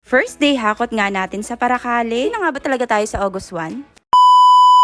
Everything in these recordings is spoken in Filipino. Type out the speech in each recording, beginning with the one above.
First day hakot nga natin sa Paracale. Na nga ba talaga tayo sa August 1?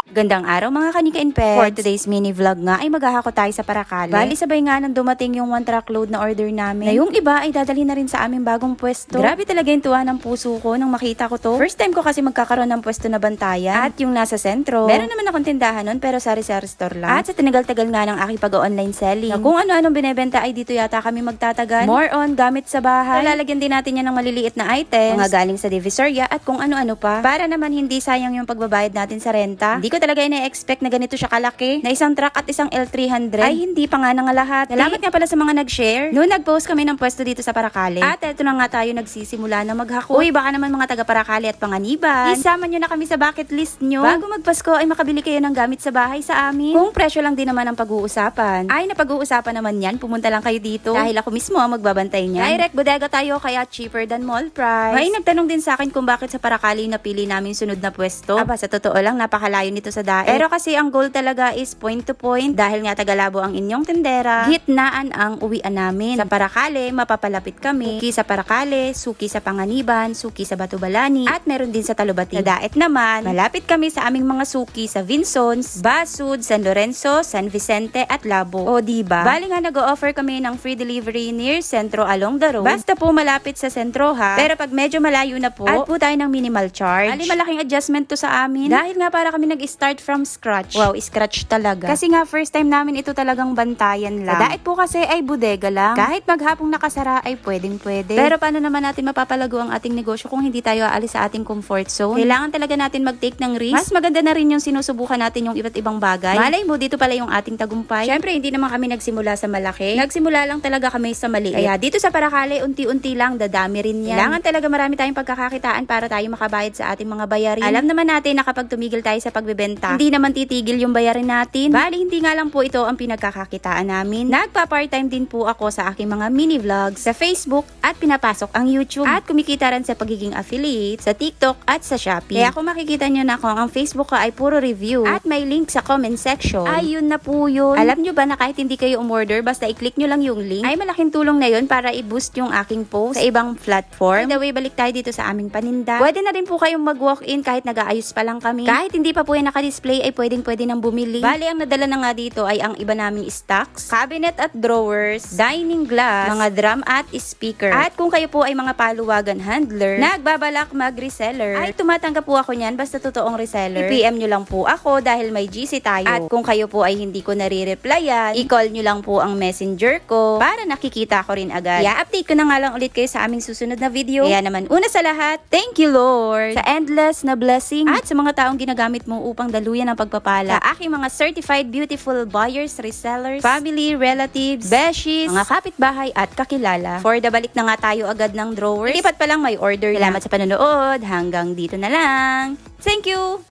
Gandang araw mga kanika and pets. For today's mini vlog nga ay maghahakot tayo sa Paracale. Bali sabay nga nang dumating yung 1 truckload na order namin. Na yung iba ay dadalhin na rin sa aming bagong pwesto. Grabe talaga yung tuwa ng puso ko nang makita ko to. First time ko kasi magkakaroon ng pwesto na bantayan. At yung nasa sentro. Meron naman akong tindahan nun pero sari-sari store lang. At sa tinagal-tagal nga ng aking pag-online selling. Na kung ano-anong binebenta ay dito yata kami magtatagal. More on gamit sa bahay. Lalagyan din natin yan ng maliliit na items. Mga galing sa Divisoria at kung ano-ano pa. Para naman hindi sayang yung pagbabayad natin sa renta. Hindi ko talaga ina-expect na ganito siya kalaki. Na isang truck at isang L300. Ay hindi pa nga nangalahat. Salamat nga pala sa mga nag-share. Noon nag-post kami ng pwesto dito sa Paracale. At eto na nga tayo nagsisimula na maghakot. Uy baka naman mga taga Paracale at Panganiban. Isama nyo na kami sa bucket list nyo. Bago magpasko ay makabili kayo ng gamit sa bahay sa amin. Kung presyo lang din naman ang pag-uusapan. Ay napag-uusapan naman yan. Pumunta lang kayo dito. Dahil ako mismo ang magbabantay niyan. Direct bodega tayo kaya cheaper than mall price. May nagtanong din sa akin kung bakit sa Paracale napili namin sunod na pwesto. Aba sa totoo lang napakalayo nito sa daet. Pero kasi ang goal talaga is point to point. Dahil nga Tagalabo ang inyong tendera. Gitnaan ang uwian namin. Sa Paracale mapapalapit kami. Suki sa Paracale, suki sa Panganiban, suki sa Batubalani, at meron din sa Talubati. Sa daet naman, malapit kami sa aming mga suki sa Vinsons, Basud, San Lorenzo, San Vicente, at Labo. O diba? Bali nga nag-o-offer kami ng free delivery near Centro along the road. Basta po malapit sa sentro ha. Pero pag medyo malayo na po, add po tayo ng minimal charge. Bali malaking adjustment to sa amin. Dahil nga para kami nag-start from scratch. Wow, scratch talaga. Kasi nga first time namin ito talagang bantayan lang. Sa daet po kasi ay bodega lang. Kahit maghapong nakasara ay pwedeng pwede. Pero paano naman natin mapapalago ang ating negosyo kung hindi tayo aalis sa ating comfort zone? Kailangan talaga natin mag-take ng risk. Mas maganda na rin yung sinusubukan natin yung iba't ibang bagay. Malay mo, dito pala yung ating tagumpay. Syempre, hindi naman kami nagsimula sa malaki. Nagsimula lang talaga kami sa maliit. Kaya dito sa Paracale, unti-unti lang, dadami rin yan. Kailangan talaga marami tayong pagkakakitaan para tayo makabayad sa ating mga bayarin. Alam naman natin na kapag tumigil tayo sa pagbebenta, hindi naman titigil yung bayarin natin. Bali, hindi nga lang po ito ang pinagkakakitaan namin. Nagpa-part-time din po ako sa aking mga mini vlogs sa Facebook at pinapasok ang YouTube. At kumikita rin sa pagiging affiliate sa TikTok at sa Shopee. Kaya kung makikita nyo na kung ang Facebook ko ay puro review at may link sa comment section, ay yun na po yun. Alam nyo ba na kahit hindi kayo umorder, basta i-click nyo lang yung link, ay malaking tulong na yun para i-boost yung aking post sa ibang platform. By the way, balik tayo dito sa aming paninda. Pwede na rin po kayong mag-walk-in kahit nag-aayos pa lang kami. Kahit hindi pa po yung naka-display ay pwedeng-pwede nang bumili. Bali, ang nadala na nga dito ay ang iba naming stocks, cabinet at drawers, dining glass, mga drum at speaker. At kung kayo po ay mga paluwagan handler, nagbabalak mag-reseller, ay tumatanggap po ako niyan basta totoong reseller. I-PM nyo lang po ako dahil may GC tayo. At kung kayo po ay hindi ko nare-replyan, i-call nyo lang po ang messenger ko para nakikita ko rin agad. I-update ko na nga lang ulit kayo sa aming susunod na video. Kaya naman, una sa lahat, thank you Lord sa endless na blessing at sa mga taong ginagamit mo upang daluyan ang pagpapala. Sa aking mga certified beautiful buyers, resellers, family, relatives, beshies, mga kapitbahay at kakilala. For the balik na nga tayo agad ng drawers. Ilipat pa lang may order. Salamat sa panonood. Hanggang dito na lang. Thank you!